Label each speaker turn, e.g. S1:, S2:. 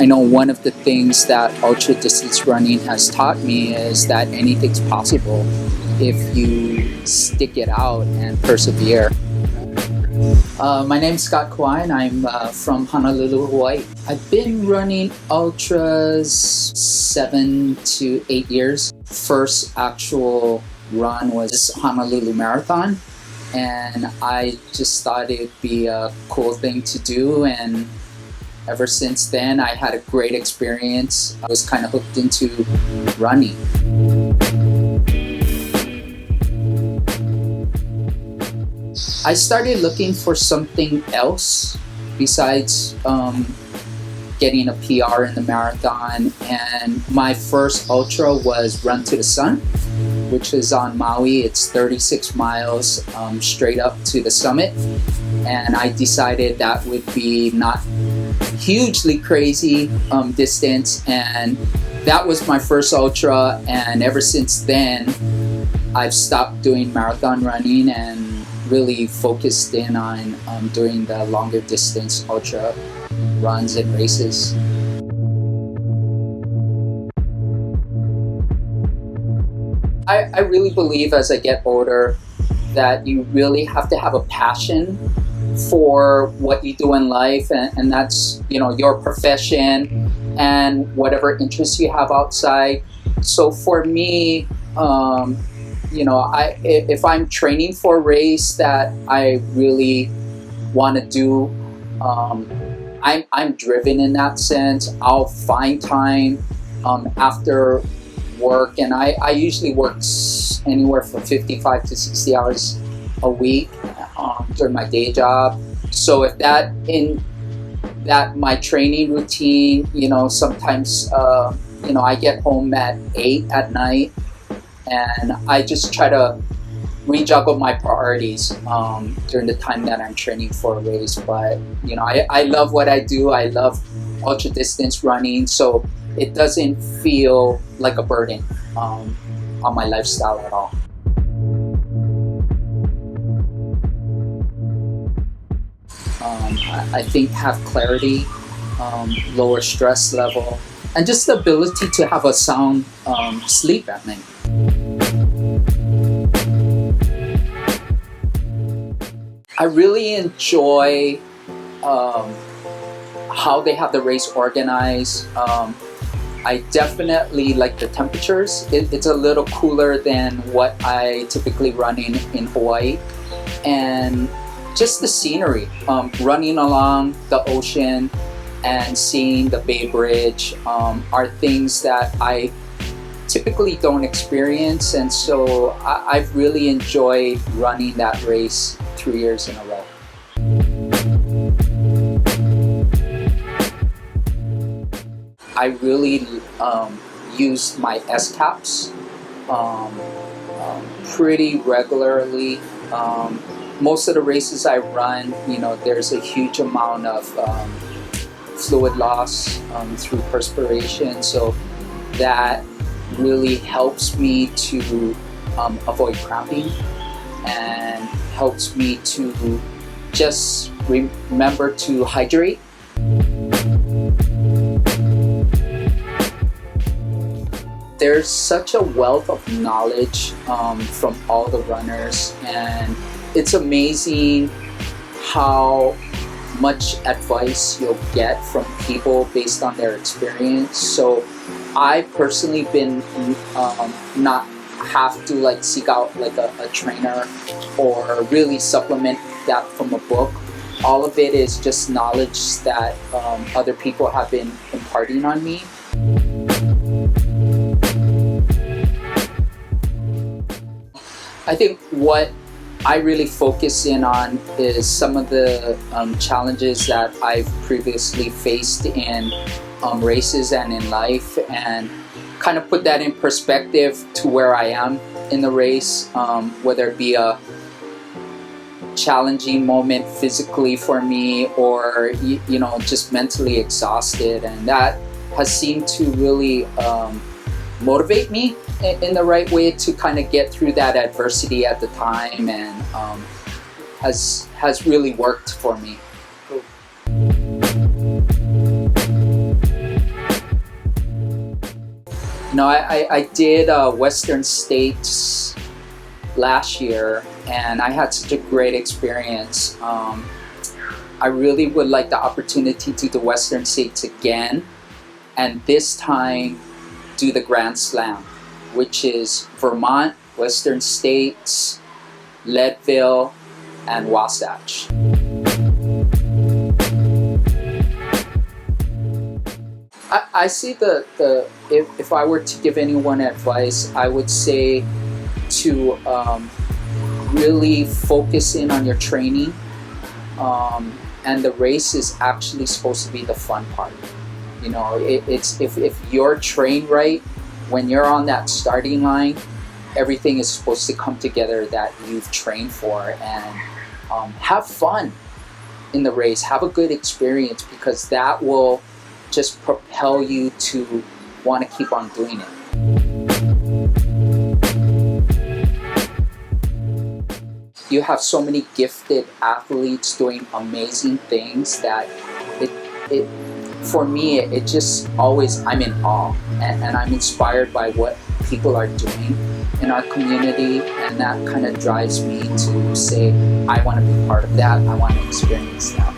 S1: I know one of the things that ultra distance running has taught me is that anything's possible if you stick it out and persevere. My name's Scot Kuwaye and I'm from Honolulu, Hawaii. I've been running ultras 7 to 8 years. First actual run was Honolulu Marathon, and I just thought it'd be a cool thing to do, and ever since then I had a great experience. I was kind of hooked into running. I started looking for something else besides getting a PR in the marathon, and my first ultra was Run to the Sun, which is on Maui. It's 36 miles straight up to the summit, and I decided that would be not hugely crazy distance, and that was my first ultra, and ever since then I've stopped doing marathon running and really focused in on doing the longer distance ultra runs and races. I really believe as I get older that you really have to have a passion for what you do in life, and that's, you know, your profession and whatever interests you have outside. So for me, you know, if I'm training for a race that I really want to do, I'm driven in that sense. I'll find time after work, and I usually work anywhere from 55 to 60 hours a week during my day job. So if that my training routine, you know, sometimes you know, I get home at 8 at night, and I just try to rejuggle my priorities during the time that I'm training for a race. But you know, I love what I do. I love ultra distance running, so it doesn't feel like a burden on my lifestyle at all. I think have clarity, lower stress level, and just the ability to have a sound sleep at night. I really enjoy how they have the race organized. I definitely like the temperatures. It's a little cooler than what I typically run in Hawaii. And just the scenery, running along the ocean and seeing the Bay Bridge are things that I typically don't experience, and so I've really enjoyed running that race 3 years in a row. I really use my S-caps pretty regularly. Most of the races I run, you know, there's a huge amount of fluid loss through perspiration, so that really helps me to avoid cramping and helps me to just remember to hydrate. There's such a wealth of knowledge from all the runners, and it's amazing how much advice you'll get from people based on their experience. So I personally been not have to like seek out like a trainer or really supplement that from a book. All of it is just knowledge that other people have been imparting on me. I think what I really focus in on is some of the challenges that I've previously faced in races and in life, and kind of put that in perspective to where I am in the race, whether it be a challenging moment physically for me or you know, just mentally exhausted, and that has seemed to really motivate me in the right way to kind of get through that adversity at the time, and has really worked for me. No, I did Western States last year, and I had such a great experience. I really would like the opportunity to do the Western States again, and this time do the Grand Slam, which is Vermont, Western States, Leadville, and Wasatch. I see if I were to give anyone advice, I would say to really focus in on your training, and the race is actually supposed to be the fun part. You know, it's if you're trained right, when you're on that starting line, everything is supposed to come together that you've trained for, and have fun in the race, have a good experience, because that will just propel you to want to keep on doing it. You have so many gifted athletes doing amazing things that it for me, it just always, I'm in awe, and I'm inspired by what people are doing in our community, and that kind of drives me to say, I want to be part of that, I want to experience that.